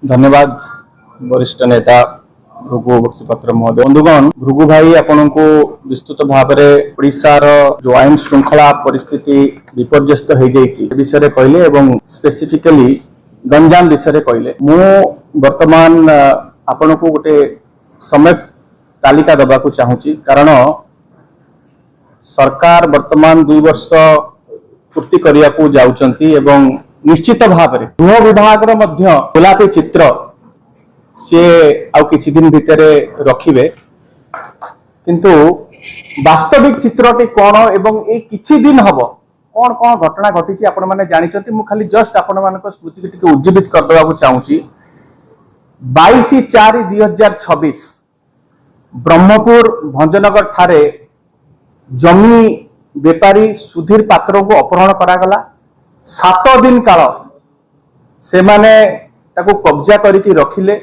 धन्यवाद वरिष्ठ नेता भृगु बक्सीपत्र महोदय। बंधुगण, भृगु भाई आपण को विस्तृत भाव में ओडिशार जो आईन श्रृंखला परिस्थिति विपर्यस्त हो विषय कहले एवं स्पेसिफिकली गंजाम विषय कहले। मु वर्तमान आपण को गोटे समय तालिका दबा को चाहूँगी, कारण सरकार वर्तमान 2 वर्ष पूर्ति करिया को जाउचंती एवं निश्चित भाव में गृह विभाग गोलापी चित्र सी आउ किछि दिन भितर रखिबे, किंतु वास्तविक चित्रटी कौन एवं ए किछि दिन हबो कौन कौन घटना घटी आपण माने जानिचंती। मु खाली जस्ट आपण मानक स्मृति के टिके उज्जीवित कर देबा को चाहूँची। 22/4/2026 ब्रह्मपुर भंजनगर ठारे जमी बेपारी सुधीर पात्र को अपहरण करागला। 7 दिन काल से माने ताको कब्जा करिकी रखिले,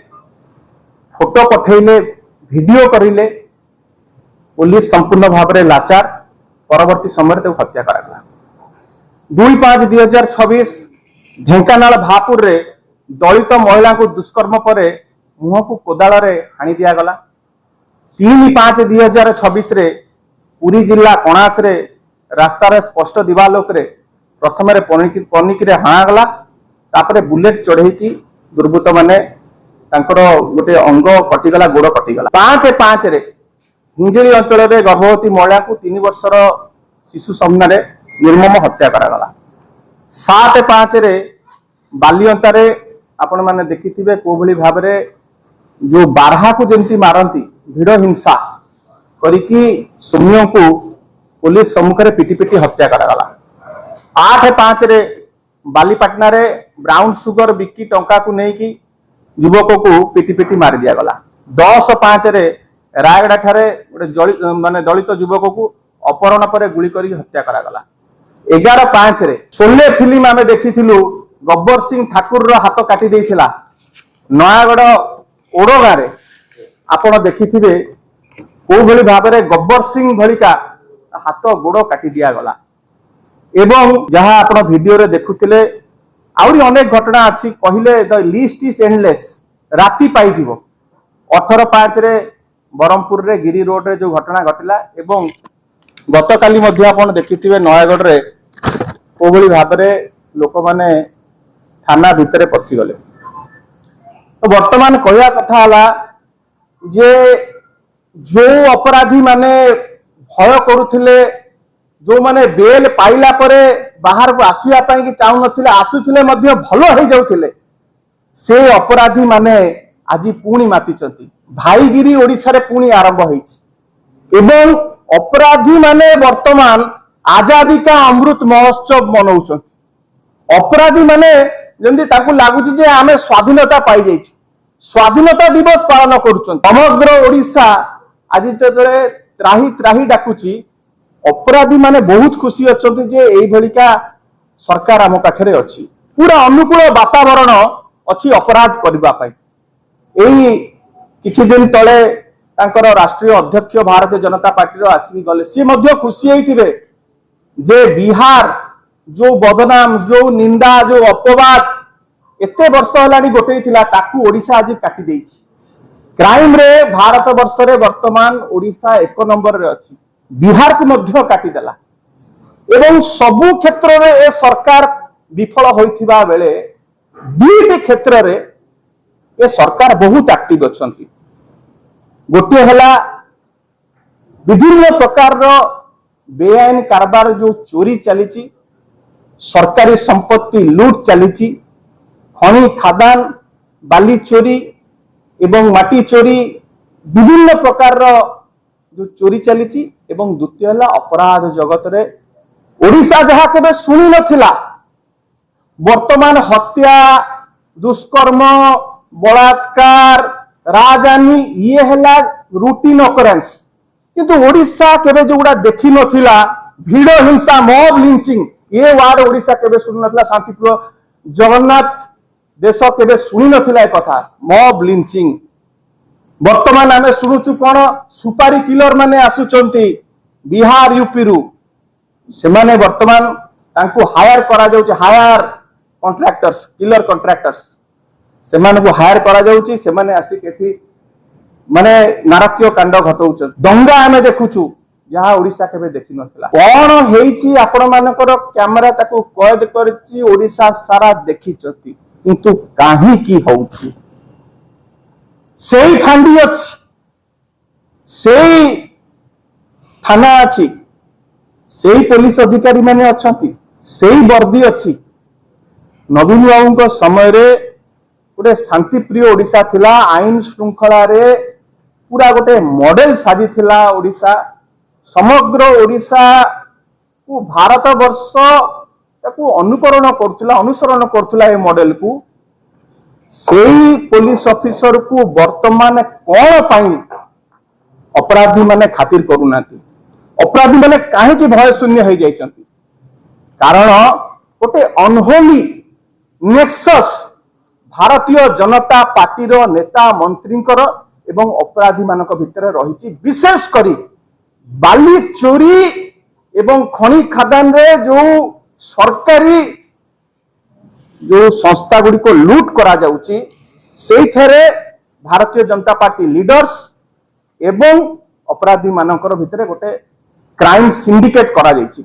फोटो पठेले, वीडियो करिले। पुलिस संपूर्ण भाव में लाचार, परवर्ती समय ताको हत्या करागला। 2/5/2026 ढेंकानाल भापुर रे दलित महिला को दुष्कर्म पर मुह को कोदाल रे हाणी दिया गला। 3/5/2026 रे पुरी जिला कणास रे रास्तार स्पष्ट दिवालोक रे प्रथम पनिक रे हाणागला, तापरे बुलेट चढ़ेकी दुर्बृत्त माने तांकर गोटे अंग कटिगला, गोड़ कटिगला। 5/5 रे हिंजिली अंचल रे गर्भवती महिला को 3 वर्षर शिशु सामने निर्मम हत्या करागला। 7/5 रे बालियंता रे आपण माने देखिथिबे को भली भाव रे जो बारहा को जेंती मारंती भिड़ हिंसा करिकी सौम्य को पुलिस सम्मुख में पिटी पिटी हत्या करागला। 8/5 रे बालीपाटना रे ब्राउन सुगर बिकी टंका को नेकी युवक को पिटी पिटी मारी दिया गला। 10/5 रे रायगड़ा ठारे गोटे माने दलित युवक को अपहरण पर गुली करी हत्या करागला। 11/5 रे शोले फिल्म आमे देखिथिलु, गब्बर सिंह ठाकुर रो हाथ काटी देइथिला। नयागढ़ ओडगां रे आपण देखिथिबे को भली भाव रे गब्बर सिंह भलिका हाथ गोड़ काटी दिया गला। एवं जहां आपण वीडियो रे देखुथिले आउरी अनेक घटना अछि, कहिले द लिस्ट इज एंडलेस, राती पाई जीवो। 18/5 रे बरमपुर रे गिरी रोड रे जो घटना घटिला, एवं गतकाली मध्ये आपण देखिथिबे नयागढ़ रे को भली भाव रे लोक माने थाना भितरे पसी गले। तो वर्तमान कहया कथा हला जे जो अपराधी माने भय करुथिले, जो माने बेल पाइला परे बाहर को आसिया पाई कि चाहू नथिले, आसुथिले मध्य भलो हो जाउथिले, से अपराधी माने आजी पुणी मातिचंती। भाईगिरी ओडिसा रे पुणी आरंभ होईछि एवं अपराधी माने वर्तमान आजादी का अमृत महोत्सव मनाउचंती। अपराधी माने जेंति ताकू लागुछि जे आमे स्वाधीनता पाई जाइछु, स्वाधीनता दिवस पालन करूचंती। समग्र ओडिसा आज जेतले त्राही त्राही डाकुची, अपराधी माने बहुत खुशी अछंती जे एई भलिका सरकार आम पाखरे अछि। पूरा अनुकूल वातावरण अछि अपराध करबा पाई। एई किछि दिन तळे तांकर राष्ट्रीय अध्यक्ष भारतीय जनता पार्टी रो आसी गले, सी मध्य खुशी होइथिबे जे बिहार जो बदनाम, जो निंदा, जो अपवाद एते वर्ष हलानी गोटे थिला, ताकू ओडिसा आज काटी देइछि। क्राइम रे भारत वर्ष रे वर्तमान ओडिसा 1 नंबर रे अछि, बिहार को मध्य काटी देला। एवं सबु क्षेत्र रे ए सरकार विफल होइथिबा बेले 2टी क्षेत्र रे ए सरकार बहुत एक्टिव अछंती। गोटे हला विभिन्न प्रकार रो बेआईन कारबार जो चोरी चलीची, सरकारी संपत्ति लूट चलीची, खनि खादान, बाली चोरी एवं माटी चोरी, विभिन्न प्रकार रो जो चोरी चलीची। एवं द्वितीय हला अपराध जगत रे ओडिसा जहा केबे सुनी नथिला, वर्तमान हत्या, दुष्कर्म, बलात्कार, राजधानी ये हला रूटीन ऑकरेंस। किंतु ओडिसा केबे जोगुडा देखि नथिला, भिड़ हिंसा, मॉब लिंचिंग, ये वार्ड ओडिसा केबे सुनी नथिला। शांतिप्रिय जगन्नाथ देश केबे सुनी नथिला ए कथा, मॉब लिंचिंग। वर्तमान आमे सुनुचु कोन, सुपारी किलर माने आसुचंती बिहार यूपी रु, से माने वर्तमान तांको हायर करा जाउछ, हायर कॉन्ट्रैक्टर्स, किलर कॉन्ट्रैक्टर्स। सेमानकु हायर करा जाउची सेमाने आसी केठी माने नारकीय कांड घटौछ दंगा आमे देखुछु जहाँ ओडिशा केबे देखि नथिला कोन हेइची आपण मानकर कैमरा ताकू कैद करची ओडिशा सारा देखिचती किंतु काहे की होउची सेई फांडी अछि सेई थाना अछि सेई पुलिस अधिकारी माने अछंती सेई वर्दी अछि नवीन बाबू समय रे गोटे शांतिप्रिय ओडिशा थिला आईन श्रृंखला रे पूरा गोटे मॉडल साजी थिला ओडिशा समग्र ओडिशा को भारत वर्ष ताकू अनुकरण करथुला अनुसरण करथुला ए मॉडल को सेई पुलिस ऑफिसर को वर्तमान कोन पाई अपराधी माने खातिर करूनाती अपराधी माने काहे कि भय शून्य हो जाइछंती कारण गोटे unholy nexus Bharatiya Janata party रो नेता मंत्री एवं अपराधी मानक भितर रही विशेष करी बाली चोरी एवं खनि खादान रे जो सरकारी जो संस्था गुडी को लूट करा जाउची सेई थरे भारतीय जनता पार्टी लीडर्स एवं अपराधी मानकर भितर गोटे क्राइम सिंडिकेट करा जाइची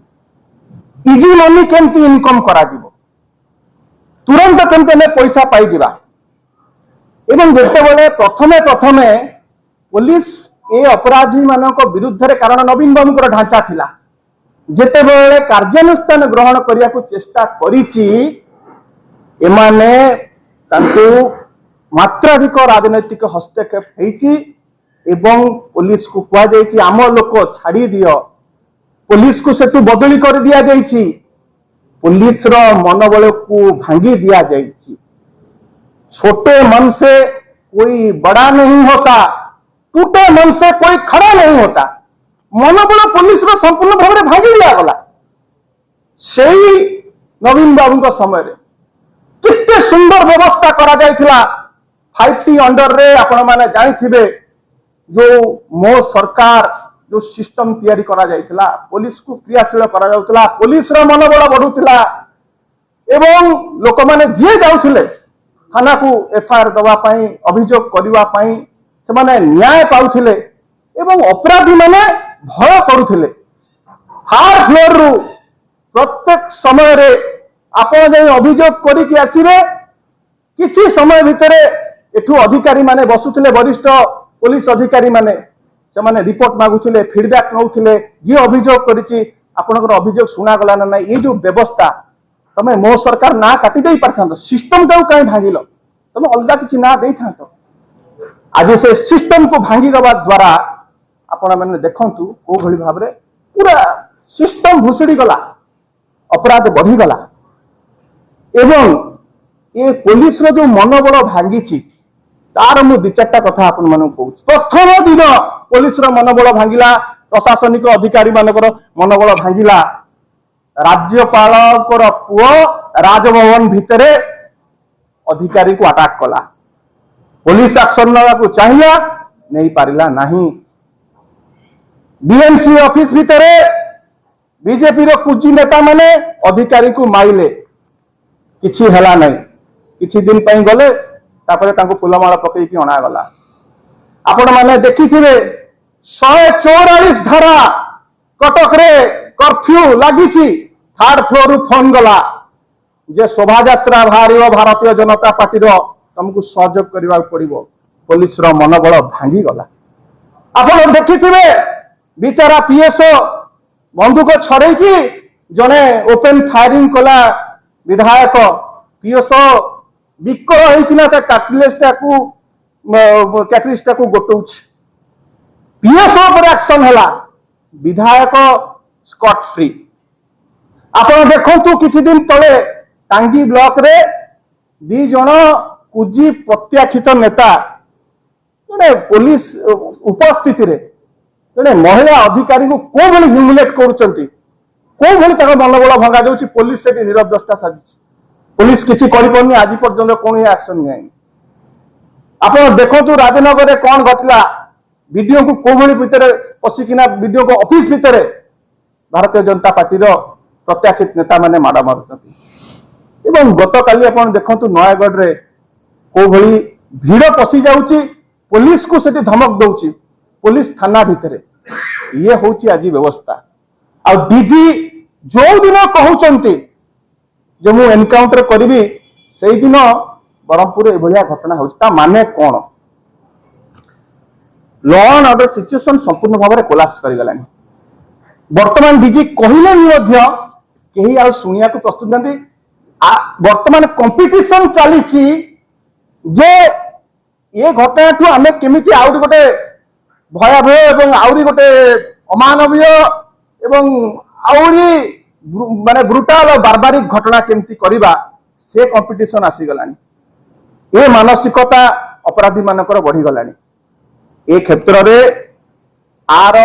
इजी मनी केमती इनकम करा जीवो तुरंत केमते ने पैसा पाई जिबा एवं जेते बेले प्रथमे प्रथमे पुलिस ए अपराधी मानक विरुद्ध रे कारण नवीन बाबूकर ढांचा थिला जेते बेले कार्यानुष्ठान ग्रहण करिया को चेष्टा करिची एमाने तांको मात्राधिक राजनैतिक हस्तक्षेप हेची एवं पुलिस को कुआ जाइची आम लोक छाड़ी दियो पुलिस को सेतु बदली कर दिया जाइची पुलिस रो मनोबल को भांगी दिया जाइची छोटे मन से कोई बड़ा नहीं होता टूटे मन से कोई खड़ा नहीं होता मनोबल पुलिस रो संपूर्ण भाव में भांगी दिया गला सेई नवीन बाबू का समय रे कितने सुंदर व्यवस्था करा जाइथिला 5T अंडर रे आपण माने जानिथिबे जो मो सरकार जो सिस्टम तैयारी करा जाइथिला पुलिस को क्रियाशील करा जाउथिला पुलिस रो मनोबल बढ़ुथिला एवं लोक माने जे जाउथिले थाना को एफआईआर दवा पाई अभियोग करबा पाई से माने न्याय पाउथिले एवं अपराधी माने भय करूथिले हार फ्लोर रु प्रत्येक समय रे आपण जे अभियोग करी कि आसीबे किछि समय भितरे एठू अधिकारी माने बसुथिले वरिष्ठ पुलिस अधिकारी माने से माने रिपोर्ट मागुथिले फीडबैक नउथिले जे अभियोग करिछि आपनकर अभियोग सुना गला ना ये जो व्यवस्था तमे मो सरकार ना काटी देई परथांतो सिस्टम को काई भांगिलो तमे अलगा किछि ना देई थांतो आज से सिस्टम को भांगी दबा द्वारा आपण माने देखंतु को भली भाबरे पूरा सिस्टम भुसड़ी गला अपराध बढ़ी गला एवं ये पुलिस रो जो मनोबल भांगी तार मु दि चारटा कथा आपण मानू कहूँ प्रथम दिन पुलिस रो मनोबल भांगिला प्रशासनिक अधिकारी मानकर मनोबल भांगिला राज्यपाल पुओ राजभवन भितरे अधिकारी को अटैक कला पुलिस एक्शन नवा को चाहिए नहीं पारिला नहीं बीएमसी ऑफिस भितरे बीजेपी रो कुछ नेता माने अधिकारी को माइले किछि हला नहीं किछि दिन पई गले तापरे तांको फुलमाला पकई कि अणा गला आपण माने देखिथिबे 144 धारा कटक रे कर्फ्यू लागिछि थर्ड फ्लोर फोन गला जे शोभा यात्रा बाहरियो भारतीय जनता पार्टी रो तुमको सहयोग करबा पड़िबो पुलिस रो मनोबल भांगी गला आपण देखिथिबे बिचारा पीएसओ बंदूक छड़े कि जने ओपन फायरिंग कला विधायक पीएसओ विकल होइतिना ता कैटलिस्टा को गोटौछ पीएसओ पर एक्शन हला विधायक स्कॉट फ्री आपण देखंतु किछि दिन तळे टांगी ब्लॉक रे दी जण कुजी प्रत्याखित नेता जने पुलिस उपस्थिति रे जने महिला अधिकारी को को भली ह्यूमिलेट करूचंती को भली तक मनोबल भंगा जाउची पुलिस से नीरव दस्ता साजिछि पुलिस किसी करिपरनी आज पर्यंत कोन एक्शन नहीं आपण देखंतु राजनगर रे कोन घटला वीडियो को कोभली भितर पसिकिना वीडियो को ऑफिस भितर भारतीय जनता पार्टी रो प्रत्याखित नेता माने माडा मारुचंती एवं गत काली आपण देखंतु नयागढ़ रे को भली भीड़ पशि जाउची पुलिस को सेठी धमक दउची पुलिस थाना भितरे ये होची आज व्यवस्था आ डीजी जो दिन कहउचंती जे मु एनकाउंटर करिवि सेई दिन बरहमपुर एभलिया घटना होची ता माने कोन लॉ एंड ऑर्डर सिचुएशन संपूर्ण भाव में कोलाप्स कर गलानी वर्तमान डीजी कहले भी कहीं आ शुणिया को प्रस्तुत नहीं वर्तमान कंपटीशन चली जे ये घटना ठू आम केमी आउरी गोटे भयावह एवं आउरी गोटे अमानवीय एवं आउरी माने ब्रुटाल और बारबारिक घटना केमती करवा से कंपटीशन आसीगलानी ये मानसिकता अपराधी मानकर बढ़ी गलानी ए क्षेत्र रे आर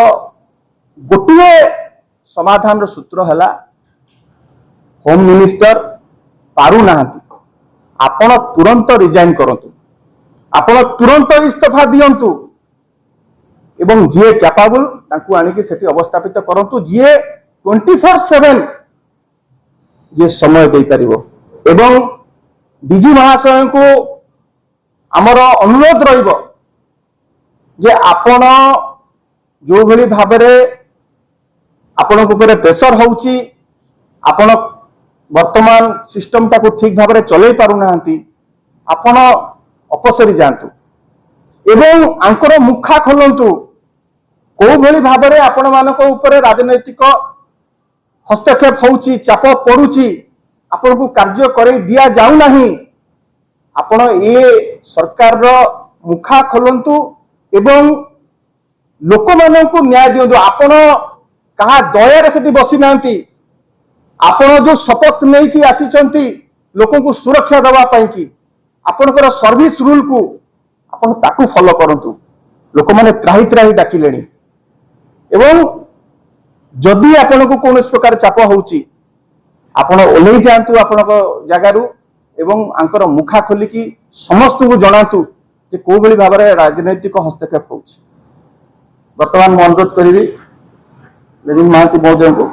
गोटे समाधान सूत्र है होम मिनिस्टर पारु नाहंती आपण तुरंत रिजाइन करंतु आपण तुरंत इस्तीफा दियंतु एवं जे कैपेबल तांकु आनिकी सेठी अवस्थापित करंतु जे 24/7 ये समय दे परिबो एवं डीजी महाशय को हमर अनुरोध रहिबो जे आपण जो भली भाबरे आपण ऊपर प्रेशर होउची आपण वर्तमान सिस्टम टाको ठीक भाबरे चलै पारु नाहंती आपण अपसरी जानतु एवं आंकर मुखा खोलंतु को भली भाबरे आपण मानक ऊपर राजनैतिक हस्तक्षेप होउची चाप पडुची आपण को कार्य करै दिया जाउ नाही आपण ए सरकार रो मुखा खोलंतु एवं लोक मानक न्याय दियंतु आपण कहा दयारे सेठी बसी नांती आपण जो शपथ नहीं कि आसी लोक को सुरक्षा दवा पाई कि आपनकर सर्विस रूल को आपण ताकू फॉलो करंतु लोक माने त्राही त्राही डाकिलेनी एवं जदि आपण को कोनस प्रकार चाप होउची आपण ओलै जांतु आपण जगारू एवं आंकर मुखा खोली कि समस्त को जणातु जे को भली भाबरे राजनैतिक हस्तक्षेप होउची वर्तमान मैं अनुरोध करी महांती महोदय को